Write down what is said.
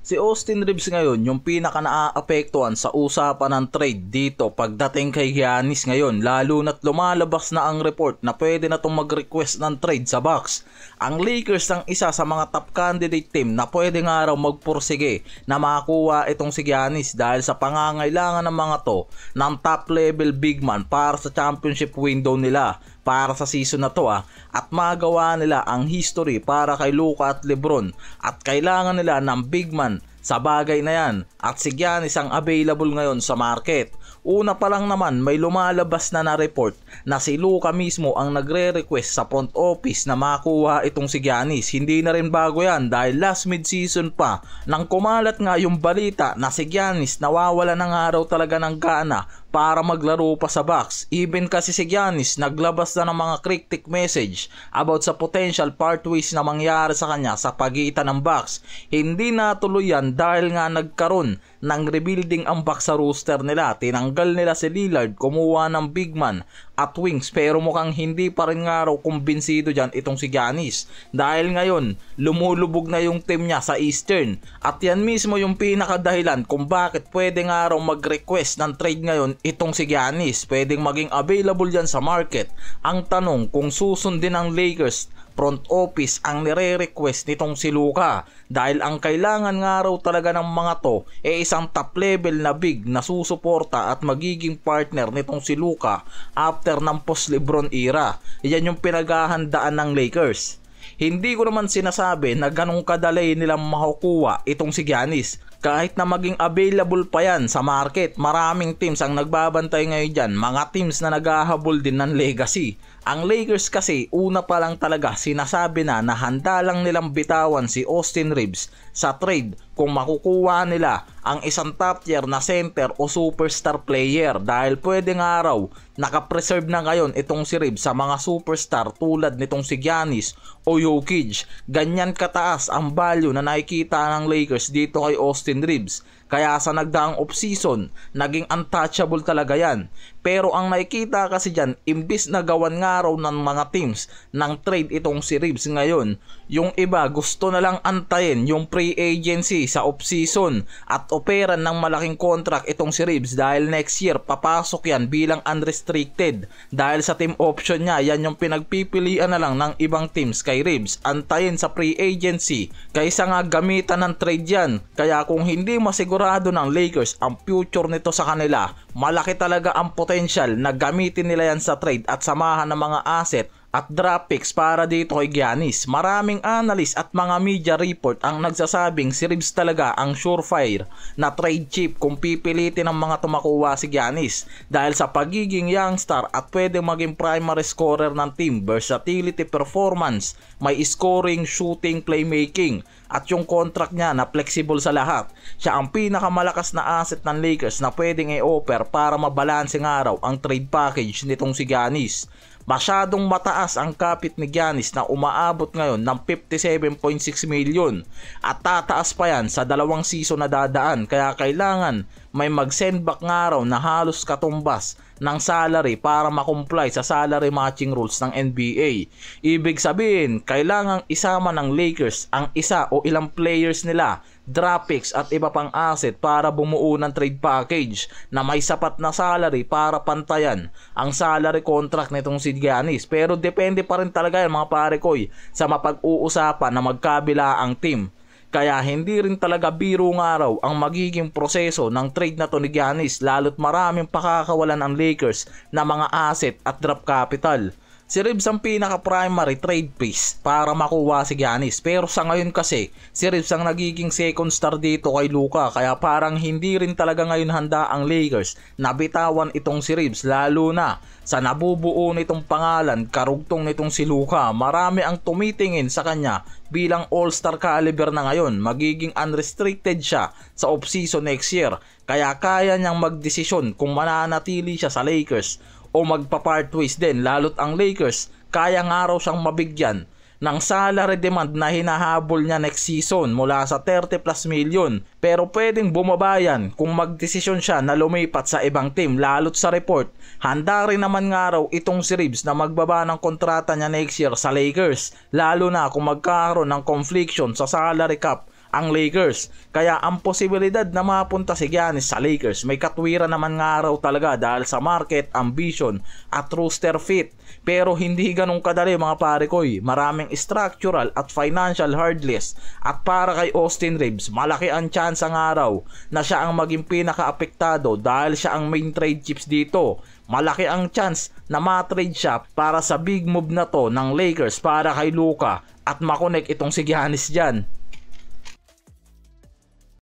Si Austin Reeves ngayon yung pinaka naaapektuhan sa usapan ng trade dito pagdating kay Giannis ngayon, lalo na't lumalabas na ang report na pwede na itong mag-request ng trade sa Bucks. Ang Lakers ang isa sa mga top candidate team na pwede nga raw magpursige na makakuha itong si Giannis dahil sa pangangailangan ng mga to ng top level big man para sa championship window nila para sa season na to at magawa nila ang history para kay Luka at Lebron at kailangan nila ng big man sa bagay na yan at si Giannis ang available ngayon sa market. Una pa lang naman may lumalabas na report na si Luka mismo ang nagre-request sa front office na makuha itong si Giannis. Hindi na rin bago yan dahil last mid-season pa nang kumalat nga yung balita na si Giannis nawawala ng araw talaga ng gana para maglaro pa sa Bucks. Even kasi si Giannis naglabas na ng mga cryptic message about sa potential pathways na mangyari sa kanya sa pagitan ng Bucks. Hindi natuloy yan dahil nga nagkaroon ng rebuilding ang Bucks sa roster nila. Tinanggal nila si Lillard, kumuha ng big man at wings, pero mukhang hindi pa rin nga raw kumbinsido dyan itong si Giannis dahil ngayon lumulubog na yung team niya sa Eastern at yan mismo yung pinakadahilan kung bakit pwede nga raw mag-request ng trade ngayon itong si Giannis. Pwedeng maging available dyan sa market. Ang tanong kung susundin ng Lakers front office ang nire-request nitong si Luka dahil ang kailangan nga raw talaga ng mga to isang top level na big na susuporta at magiging partner nitong si Luka after ng post Lebron era. Yan yung pinaghahandaan ng Lakers. Hindi ko naman sinasabi na ganong kadali nilang makukuha itong si Giannis. Kahit na maging available pa yan sa market, maraming teams ang nagbabantay ngayon dyan, mga teams na naghahabol din ng legacy. Ang Lakers kasi una pa lang talaga sinasabi na handa lang nilang bitawan si Austin Reeves sa trade kung makukuha nila ang isang top tier na center o superstar player dahil pwede nga raw nakapreserve na ngayon itong si Reeves sa mga superstar tulad nitong si Giannis o Jokic. Ganyan kataas ang value na nakikita ng Lakers dito kay Austin Reeves. Kaya sa nagdaang off-season, naging untouchable talaga yan. Pero ang nakikita kasi dyan, imbis na gawan nga raw ng mga teams ng trade itong si Reeves ngayon, yung iba gusto na lang antayin yung free agency sa off-season at operan ng malaking contract itong si Reeves dahil next year papasok yan bilang unrestricted. Dahil sa team option niya, yan yung pinagpipilian na lang ng ibang teams kay Reeves. Antayin sa free agency kaysa nga gamitan ng trade yan. Kaya kung hindi masigurado ng Lakers ang future nito sa kanila, malaki talaga ang potential na gamitin nila yan sa trade at samahan ng mga asset at draft picks para dito kay Giannis. Maraming analyst at mga media report ang nagsasabing si Reeves talaga ang surefire na trade chip kung pipilitin ng mga tumakuha si Giannis dahil sa pagiging young star at pwede maging primary scorer ng team, versatility, performance, may scoring, shooting, playmaking at yung contract niya na flexible sa lahat. Siya ang pinakamalakas na asset ng Lakers na pwedeng i-offer para mabalanse nga raw ang trade package nitong si Giannis. Masyadong mataas ang kapit ni Giannis na umaabot ngayon ng 57.6 million at tataas pa yan sa 2 season na dadaan, kaya kailangan may mag-send back nga raw na halos katumbas ng salary para makomply sa salary matching rules ng NBA. Ibig sabihin, kailangang isama ng Lakers ang isa o ilang players nila, draft picks at iba pang asset para bumuo ng trade package na may sapat na salary para pantayan ang salary contract nitong si Giannis. Pero depende pa rin talaga yan mga pare koy sa mapag-uusapan na magkabila ang team. Kaya hindi rin talaga biro nga raw ang magiging proseso ng trade na to ni Giannis, lalo't maraming pakakawalan ang Lakers na mga asset at draft capital. Si Reeves ang pinaka-primary trade piece para makuha si Giannis, pero sa ngayon kasi si Reeves ang nagiging second star dito kay Luka, kaya parang hindi rin talaga ngayon handa ang Lakers na bitawan itong si Reeves, lalo na sa nabubuo nitong pangalan karugtong nitong si Luka. Marami ang tumitingin sa kanya bilang all-star caliber na ngayon. Magiging unrestricted siya sa off-season next year, kaya kaya niyang magdesisyon kung mananatili siya sa Lakers o magpa-part ways din, lalo't ang Lakers kaya nga raw siyang mabigyan ng salary demand na hinahabol niya next season mula sa 30 plus million, pero pwedeng bumaba yan kung magdesisyon siya na lumipat sa ibang team. Lalo't sa report, handa rin naman nga raw itong si Reeves na magbaba ng kontrata niya next year sa Lakers, lalo na kung magkakaroon ng confliction sa salary cap ang Lakers. Kaya ang posibilidad na mapunta si Giannis sa Lakers, may katwiran naman nga raw talaga dahil sa market, ambition at roster fit. Pero hindi ganun kadali mga pare ko. Maraming structural at financial hard list. At para kay Austin Reeves, malaki ang chance nga raw na siya ang maging pinaka-apektado dahil siya ang main trade chips dito. Malaki ang chance na ma-trade siya para sa big move na to ng Lakers para kay Luka at makonek itong si Giannis dyan.